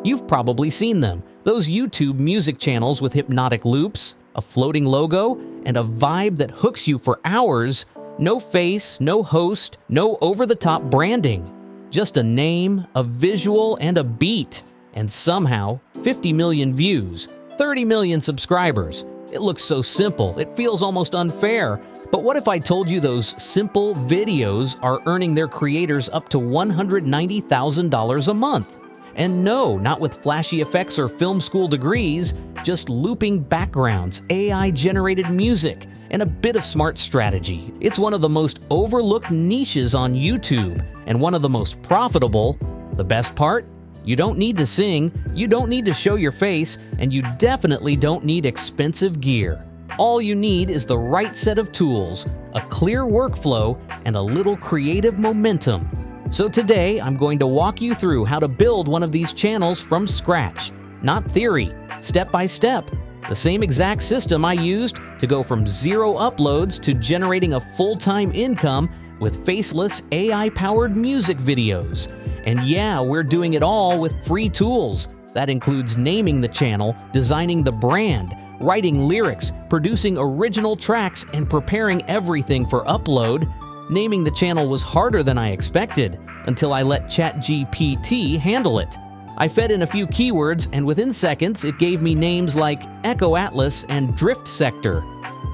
You've probably seen them, those YouTube music channels with hypnotic loops, a floating logo, and a vibe that hooks you for hours. No face, no host, no over-the-top branding. Just a name, a visual, and a beat. And somehow, 50 million views, 30 million subscribers. It looks so simple, it feels almost unfair. But what if I told you those simple videos are earning their creators up to $190,000 a month? And no, not with flashy effects or film school degrees, just looping backgrounds, AI-generated music, and a bit of smart strategy. It's one of the most overlooked niches on YouTube, and one of the most profitable. The best part? You don't need to sing, you don't need to show your face, and you definitely don't need expensive gear. All you need is the right set of tools, a clear workflow, and a little creative momentum. So today, I'm going to walk you through how to build one of these channels from scratch, not theory, step by step. The same exact system I used to go from 0 uploads to generating a full-time income with faceless AI-powered music videos. And yeah, we're doing it all with free tools. That includes naming the channel, designing the brand, writing lyrics, producing original tracks, and preparing everything for upload. Naming the channel was harder than I expected, until I let ChatGPT handle it. I fed in a few keywords, and within seconds it gave me names like Echo Atlas and Drift Sector.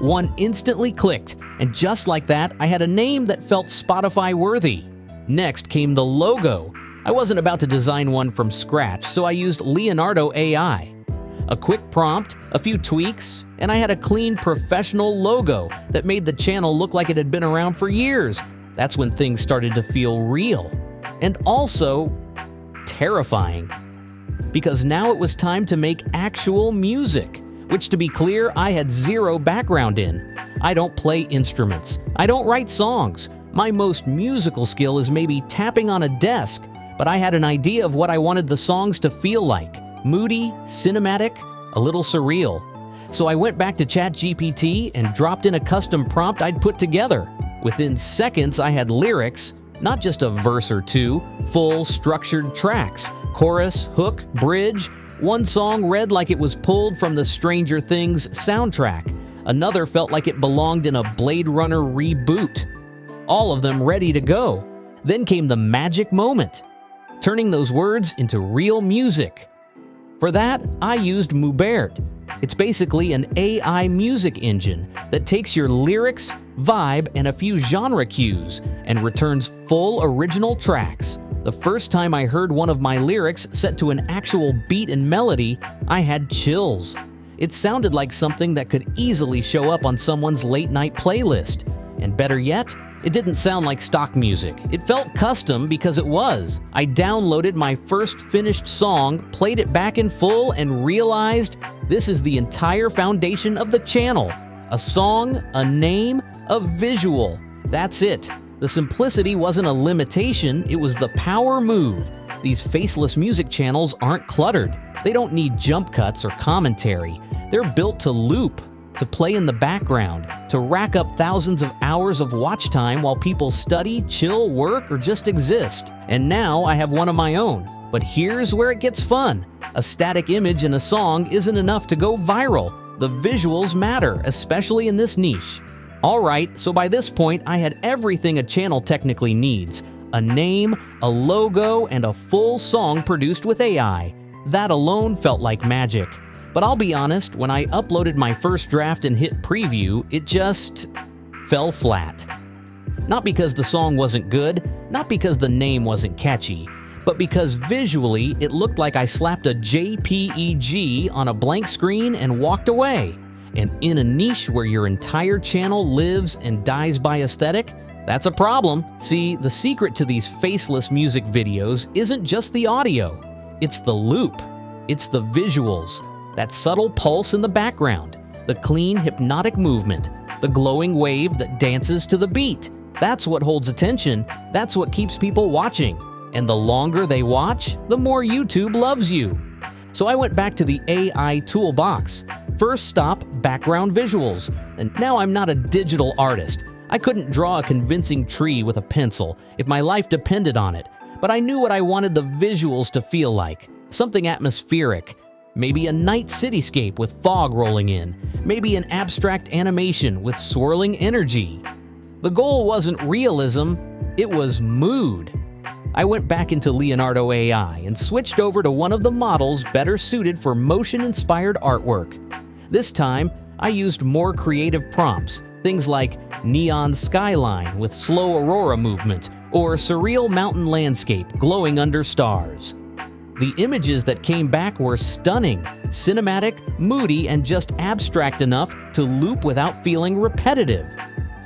One instantly clicked, and just like that, I had a name that felt Spotify-worthy. Next came the logo. I wasn't about to design one from scratch, so I used Leonardo AI. A quick prompt, a few tweaks, and I had a clean, professional logo that made the channel look like it had been around for years. That's when things started to feel real. And also, terrifying. Because now it was time to make actual music, which, to be clear, I had zero background in. I don't play instruments. I don't write songs. My most musical skill is maybe tapping on a desk, but I had an idea of what I wanted the songs to feel like. Moody, cinematic, a little surreal. So I went back to ChatGPT and dropped in a custom prompt I'd put together. Within seconds, I had lyrics, not just a verse or two, full structured tracks, chorus, hook, bridge. One song read like it was pulled from the Stranger Things soundtrack. Another felt like it belonged in a Blade Runner reboot. All of them ready to go. Then came the magic moment, turning those words into real music. For that, I used Mubert. It's basically an AI music engine that takes your lyrics, vibe, and a few genre cues and returns full original tracks. The first time I heard one of my lyrics set to an actual beat and melody, I had chills. It sounded like something that could easily show up on someone's late-night playlist. And better yet, it didn't sound like stock music. It felt custom because it was. I downloaded my first finished song, played it back in full, and realized this is the entire foundation of the channel. A song, a name, a visual. That's it. The simplicity wasn't a limitation, it was the power move. These faceless music channels aren't cluttered. They don't need jump cuts or commentary. They're built to loop, to play in the background, to rack up thousands of hours of watch time while people study, chill, work, or just exist. And now I have one of my own. But here's where it gets fun. A static image in a song isn't enough to go viral. The visuals matter, especially in this niche. Alright, so by this point I had everything a channel technically needs. A name, a logo, and a full song produced with AI. That alone felt like magic. But I'll be honest, when I uploaded my first draft and hit preview, it just fell flat. Not because the song wasn't good, not because the name wasn't catchy, but because visually it looked like I slapped a JPEG on a blank screen and walked away. And in a niche where your entire channel lives and dies by aesthetic, that's a problem. See, the secret to these faceless music videos isn't just the audio. It's the loop. It's the visuals. That subtle pulse in the background. The clean, hypnotic movement. The glowing wave that dances to the beat. That's what holds attention. That's what keeps people watching. And the longer they watch, the more YouTube loves you. So I went back to the AI toolbox. First stop, background visuals. And now I'm not a digital artist. I couldn't draw a convincing tree with a pencil if my life depended on it. But I knew what I wanted the visuals to feel like. Something atmospheric. Maybe a night cityscape with fog rolling in. Maybe an abstract animation with swirling energy. The goal wasn't realism, it was mood. I went back into Leonardo AI and switched over to one of the models better suited for motion-inspired artwork. This time, I used more creative prompts, things like neon skyline with slow aurora movement or surreal mountain landscape glowing under stars. The images that came back were stunning, cinematic, moody, and just abstract enough to loop without feeling repetitive.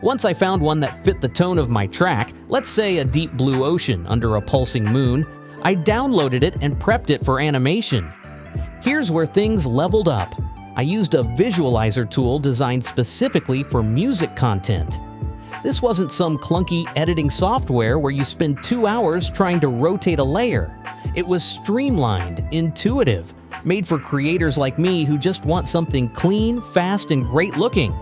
Once I found one that fit the tone of my track, let's say a deep blue ocean under a pulsing moon, I downloaded it and prepped it for animation. Here's where things leveled up. I used a visualizer tool designed specifically for music content. This wasn't some clunky editing software where you spend 2 hours trying to rotate a layer. It was streamlined, intuitive, made for creators like me who just want something clean, fast, and great looking.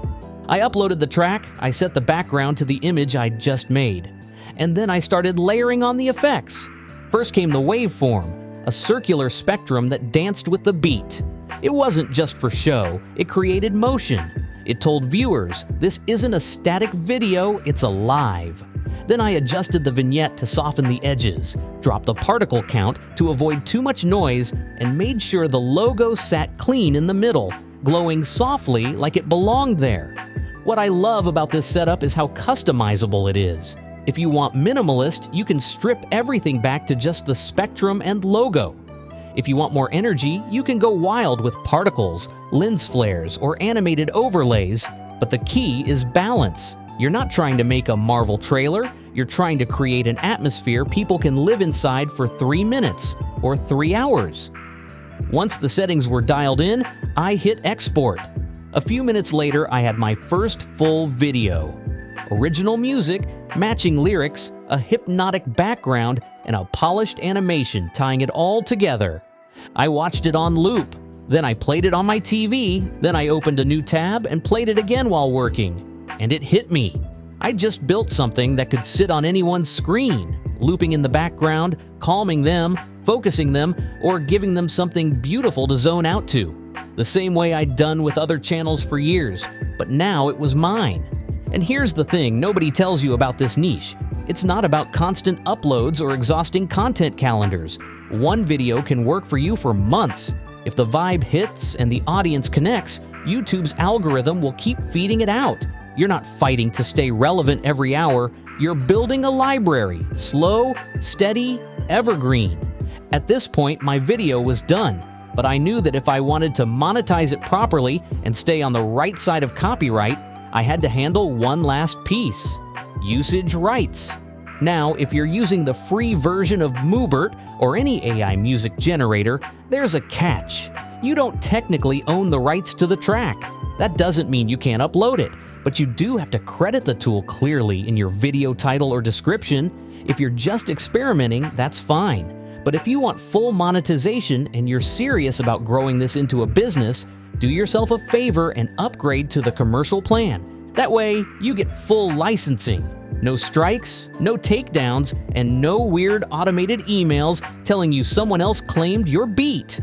I uploaded the track, I set the background to the image I'd just made, and then I started layering on the effects. First came the waveform, a circular spectrum that danced with the beat. It wasn't just for show, it created motion. It told viewers, this isn't a static video, it's alive. Then I adjusted the vignette to soften the edges, dropped the particle count to avoid too much noise, and made sure the logo sat clean in the middle, glowing softly like it belonged there. What I love about this setup is how customizable it is. If you want minimalist, you can strip everything back to just the spectrum and logo. If you want more energy, you can go wild with particles, lens flares, or animated overlays, but the key is balance. You're not trying to make a Marvel trailer, you're trying to create an atmosphere people can live inside for 3 minutes or 3 hours. Once the settings were dialed in, I hit export. A few minutes later, I had my first full video. Original music, matching lyrics, a hypnotic background, and a polished animation tying it all together. I watched it on loop. Then I played it on my TV. Then I opened a new tab and played it again while working. And it hit me. I just built something that could sit on anyone's screen, looping in the background, calming them, focusing them, or giving them something beautiful to zone out to. The same way I'd done with other channels for years, but now it was mine. And here's the thing nobody tells you about this niche. It's not about constant uploads or exhausting content calendars. One video can work for you for months. If the vibe hits and the audience connects, YouTube's algorithm will keep feeding it out. You're not fighting to stay relevant every hour. You're building a library, slow, steady, evergreen. At this point, my video was done. But I knew that if I wanted to monetize it properly and stay on the right side of copyright, I had to handle one last piece: usage rights. Now, if you're using the free version of Moobert or any AI music generator, there's a catch. You don't technically own the rights to the track. That doesn't mean you can't upload it, but you do have to credit the tool clearly in your video title or description. If you're just experimenting, that's fine. But if you want full monetization and you're serious about growing this into a business, do yourself a favor and upgrade to the commercial plan. That way, you get full licensing. No strikes, no takedowns, and no weird automated emails telling you someone else claimed your beat.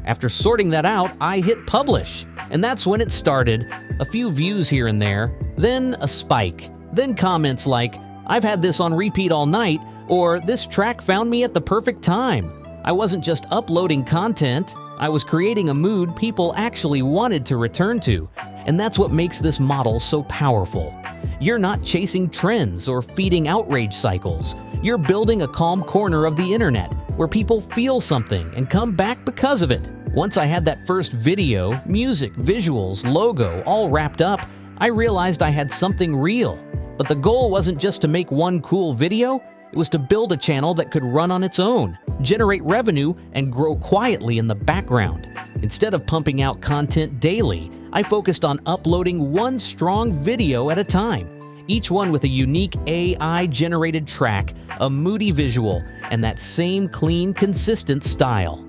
After sorting that out, I hit publish, and that's when it started. A few views here and there, then a spike, then comments like, "I've had this on repeat all night," or "This track found me at the perfect time." I wasn't just uploading content, I was creating a mood people actually wanted to return to, and that's what makes this model so powerful. You're not chasing trends or feeding outrage cycles. You're building a calm corner of the internet where people feel something and come back because of it. Once I had that first video, music, visuals, logo all wrapped up, I realized I had something real. But the goal wasn't just to make one cool video, it was to build a channel that could run on its own, generate revenue, and grow quietly in the background. Instead of pumping out content daily, I focused on uploading one strong video at a time, each one with a unique AI-generated track, a moody visual, and that same clean, consistent style.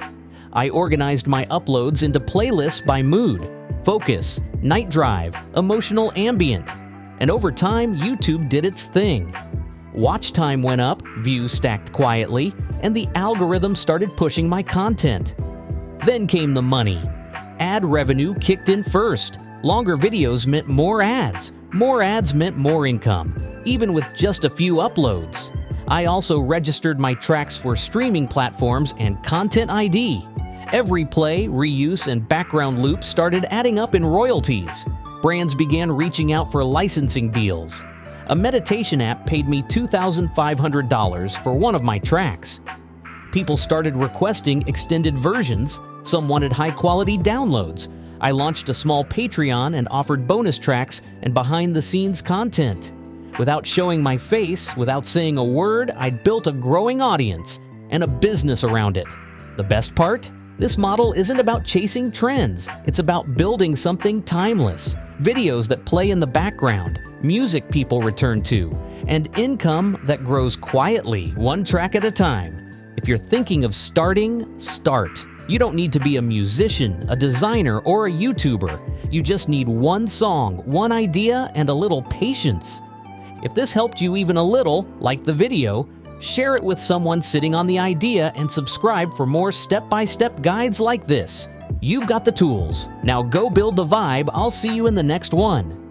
I organized my uploads into playlists by mood, focus, night drive, emotional ambient, and over time, YouTube did its thing. Watch time went up, views stacked quietly, and the algorithm started pushing my content. Then came the money. Ad revenue kicked in first. Longer videos meant more ads. More ads meant more income, even with just a few uploads. I also registered my tracks for streaming platforms and Content ID. Every play, reuse, and background loop started adding up in royalties. Brands began reaching out for licensing deals. A meditation app paid me $2,500 for one of my tracks. People started requesting extended versions. Some wanted high-quality downloads. I launched a small Patreon and offered bonus tracks and behind-the-scenes content. Without showing my face, without saying a word, I'd built a growing audience and a business around it. The best part? This model isn't about chasing trends. It's about building something timeless. Videos that play in the background, music people return to, and income that grows quietly, one track at a time. If you're thinking of starting, start. You don't need to be a musician, a designer, or a YouTuber. You just need one song, one idea, and a little patience. If this helped you even a little, like the video, share it with someone sitting on the idea and subscribe for more step-by-step guides like this. You've got the tools. Now go build the vibe. I'll see you in the next one.